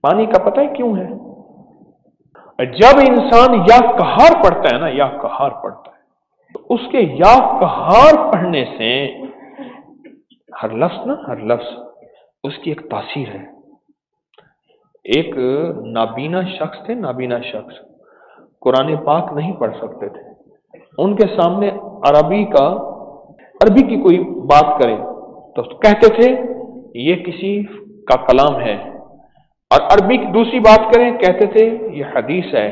पानी का पता है क्यों है? जब इंसान या कहार पढ़ता है ना, या कहार पढ़ता है, तो उसके या कहार पढ़ने से हर लफ्ज उसकी एक तासीर है। एक नाबीना शख्स थे, नाबीना शख्स कुरान पाक नहीं पढ़ सकते थे। उनके सामने अरबी की कोई बात करें तो कहते थे ये किसी का कलाम है, और अरबी की दूसरी बात करें कहते थे ये हदीस है,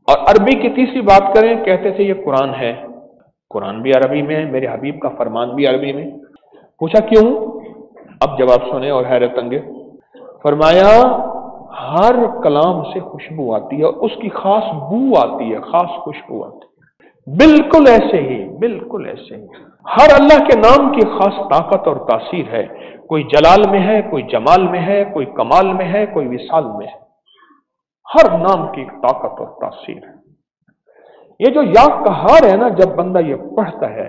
और अरबी की तीसरी बात करें कहते थे ये कुरान है। कुरान भी अरबी में है, मेरे हबीब का फरमान भी अरबी में। पूछा क्यों? अब जवाब सुने और हैरत अंगेज। फरमाया हर कलाम से खुशबू आती है, उसकी खास बू आती है, खास खुशबू आती है। बिल्कुल ऐसे ही हर अल्लाह के नाम की खास ताकत और तासीर है। कोई जलाल में है, कोई जमाल में है, कोई कमाल में है, कोई विसाल में है। हर नाम की ताकत और तासीर है। ये जो या कहार है ना, जब बंदा ये पढ़ता है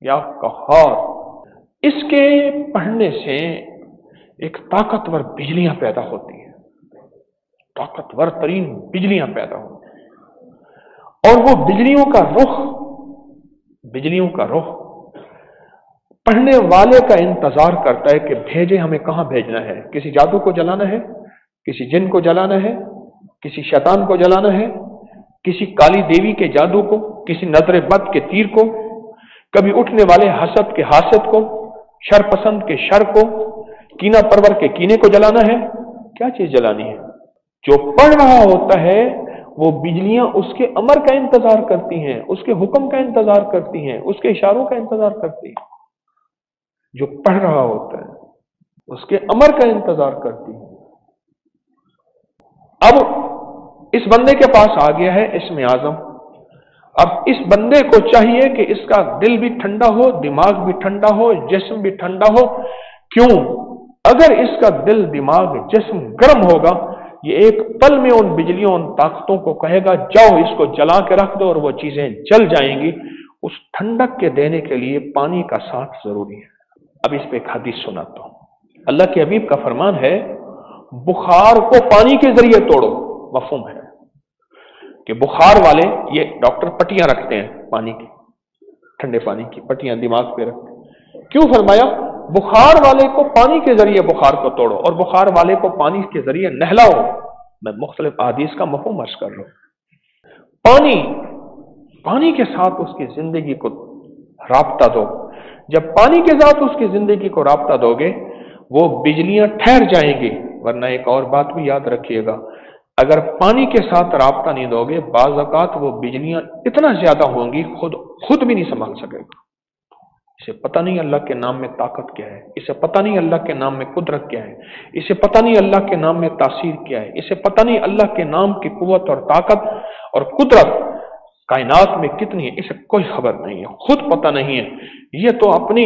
या कहार, इसके पढ़ने से एक ताकतवर बिजलियां पैदा होती हैं, ताकतवर तरीन बिजलियां पैदा होती हैं। और वो बिजलियों का रुख पढ़ने वाले का इंतजार करता है कि भेजे, हमें कहां भेजना है। किसी जादू को जलाना है, किसी जिन को जलाना है, किसी शैतान को जलाना है, किसी काली देवी के जादू को, किसी नजर बद के तीर को, कभी उठने वाले हसद के हासद को, शर पसंद के शर को, कीना परवर के कीने को जलाना है। क्या चीज जलानी है? जो पढ़ रहा होता है वो बिजलियां उसके अमर का इंतजार करती हैं, उसके हुक्म का इंतजार करती हैं, उसके इशारों का इंतजार करती हैं। जो पढ़ रहा होता है उसके अमर का इंतजार करती है। अब इस बंदे के पास आ गया है इस्म आजम। अब इस बंदे को चाहिए कि इसका दिल भी ठंडा हो, दिमाग भी ठंडा हो, जिस्म भी ठंडा हो। क्यों? अगर इसका दिल, दिमाग, जिस्म गर्म होगा, ये एक पल में उन बिजलियों, उन ताकतों को कहेगा जाओ इसको जला के रख दो, और वो चीजें जल जाएंगी। उस ठंडक के देने के लिए पानी का साथ जरूरी है। अब इस पे एक हदीस सुनाता हूं। अल्लाह के हबीब का फरमान है बुखार को पानी के जरिए तोड़ो। मफहूम है कि बुखार वाले, ये डॉक्टर पट्टियां रखते हैं पानी की, ठंडे पानी की पट्टियां दिमाग पे रखते हैं। क्यों फरमाया? बुखार वाले को पानी के जरिए बुखार को तोड़ो, और बुखार वाले को पानी के जरिए नहलाओ। मैं मुख्तलिफ हदीस का मफहूम अर्ज कर रहा हूं। पानी के साथ उसकी जिंदगी को राब्ता दो। जब पानी के साथ उसकी जिंदगी को राब्ता दोगे, वो बिजलियां ठहर जाएंगी। वरना एक और बात भी याद रखिएगा, अगर पानी के साथ राब्ता नहीं दोगे, बाज़ औक़ात वो बिजलियां इतना ज्यादा होंगी खुद भी नहीं संभाल सकेगा। इसे पता नहीं अल्लाह के नाम में ताकत क्या है, इसे पता नहीं अल्लाह के नाम में कुदरत क्या है, इसे पता नहीं अल्लाह के नाम में तासीर क्या है, इसे पता नहीं अल्लाह के नाम की कुव्वत और ताकत और कुदरत कायनात में कितनी है, इसे कोई खबर नहीं है, खुद पता नहीं है। ये तो अपनी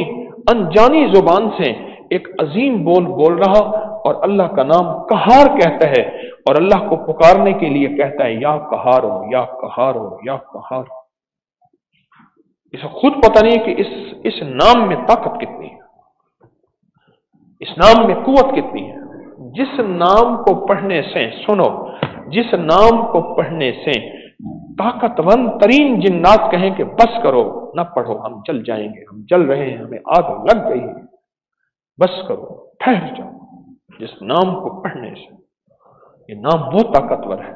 अनजानी जुबान से एक अजीम बोल रहा, और अल्लाह का नाम कहार कहता है, और अल्लाह को पुकारने के लिए कहता है या कहार हो, या कहार हो, या कहार हो। इसे खुद पता नहीं कि इस नाम में ताकत कितनी है, इस नाम में कुव्वत कितनी है। जिस नाम को पढ़ने से, सुनो, जिस नाम को पढ़ने से ताकतवर तरीन जिन्नात कहें कि बस करो, ना पढ़ो, हम जल जाएंगे, हम जल रहे हैं, हमें आग लग गई है, बस करो, ठहर जाओ। जिस नाम को पढ़ने से, ये नाम वो ताकतवर है,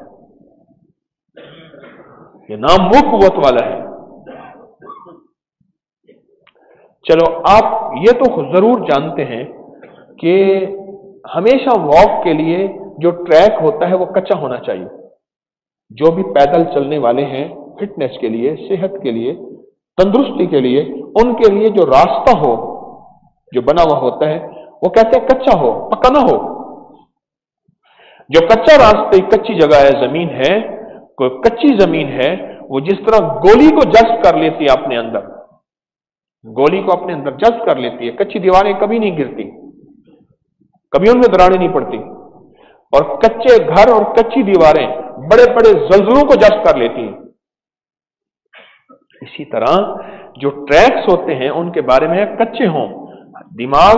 ये नाम वो कुव्वत वाला है। चलो, आप ये तो जरूर जानते हैं कि हमेशा वॉक के लिए जो ट्रैक होता है वो कच्चा होना चाहिए। जो भी पैदल चलने वाले हैं, फिटनेस के लिए, सेहत के लिए, तंदुरुस्ती के लिए, उनके लिए जो रास्ता हो, जो बना हुआ होता है, वो कहते हैं कच्चा हो, पक्का ना हो। जो कच्चा रास्ते, कच्ची जगह है, जमीन है, कोई कच्ची जमीन है, वो जिस तरह गोली को जज्ब कर लेती है अपने अंदर, गोली को अपने अंदर जज्ब कर लेती है। कच्ची दीवारें कभी नहीं गिरती, कभी उनमें दरारें नहीं पड़ती, और कच्चे घर और कच्ची दीवारें बड़े बड़े जल्जलों को जज्ब कर लेती हैं। इसी तरह जो ट्रैक्स होते हैं उनके बारे में कच्चे हों, दिमाग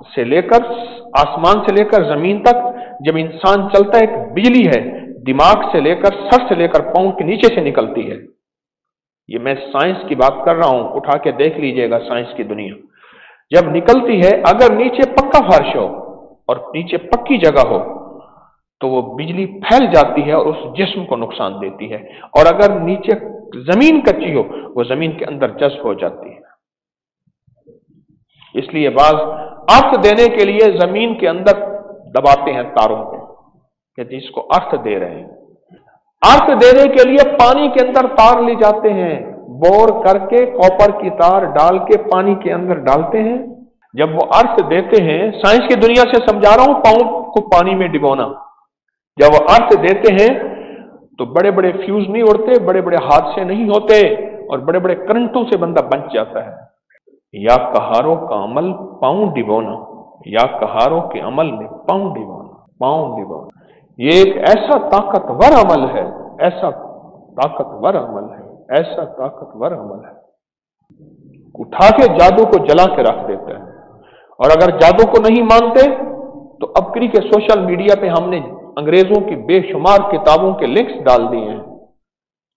से लेकर आसमान से लेकर जमीन तक जब इंसान चलता है, एक बिजली है, दिमाग से लेकर, सर से लेकर पांव के नीचे से निकलती है। ये मैं साइंस की बात कर रहा हूं, उठा के देख लीजिएगा साइंस की दुनिया। जब निकलती है, अगर नीचे पक्का फर्श हो और नीचे पक्की जगह हो तो वो बिजली फैल जाती है और उस जिस्म को नुकसान देती है, और अगर नीचे जमीन कच्ची हो वो जमीन के अंदर जज्ब हो जाती है। इसलिए बाज अर्थ देने के लिए जमीन के अंदर दबाते हैं तारों को, कि इसको अर्थ दे रहे हैं। अर्थ देने के लिए पानी के अंदर तार ले जाते हैं, बोर करके कॉपर की तार डाल के पानी के अंदर डालते हैं। जब वो अर्थ देते हैं, साइंस की दुनिया से समझा रहा हूं, पांव को पानी में डिबोना। जब वो अर्थ देते हैं तो बड़े बड़े फ्यूज नहीं उड़ते, बड़े बड़े हादसे नहीं होते, और बड़े बड़े करंटों से बंदा बच जाता है। या कहारों का अमल पांव डिबोना, या कहारों के अमल में पांव डिबोना, पांव डिबोना। ये एक ऐसा ताकतवर अमल है, ऐसा ताकतवर अमल है, ऐसा ताकतवर अमल है, उठा के जादू को जला के रख देता है। और अगर जादू को नहीं मानते तो अब के सोशल मीडिया पे हमने अंग्रेजों की बेशुमार किताबों के लिंक्स डाल दिए हैं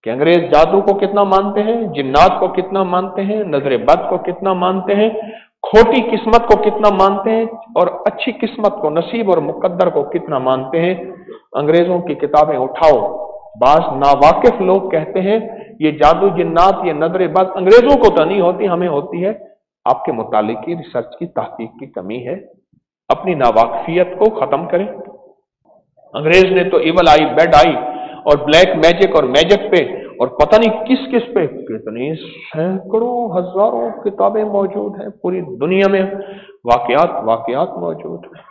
कि अंग्रेज जादू को कितना मानते हैं, जिन्नात को कितना मानते हैं, नजर बद को कितना मानते हैं, खोटी किस्मत को कितना मानते हैं, और अच्छी किस्मत को, नसीब और मुकद्दर को कितना मानते हैं। अंग्रेजों की किताबें उठाओ, बाज नावाकिफ लोग कहते हैं ये जादू, जिन्नात, ये नजर बद अंग्रेजों को तो नहीं होती, हमें होती है। आपके मुतालिक की रिसर्च की तहकीक की कमी है। अपनी नावाकिफियत को खत्म करें। अंग्रेज ने तो इवल आई, बेड आई, और ब्लैक मैजिक और मैजिक पे, और पता नहीं किस किस पे कितनी सैकड़ों हजारों किताबें मौजूद हैं। पूरी दुनिया में वाकयात मौजूद हैं।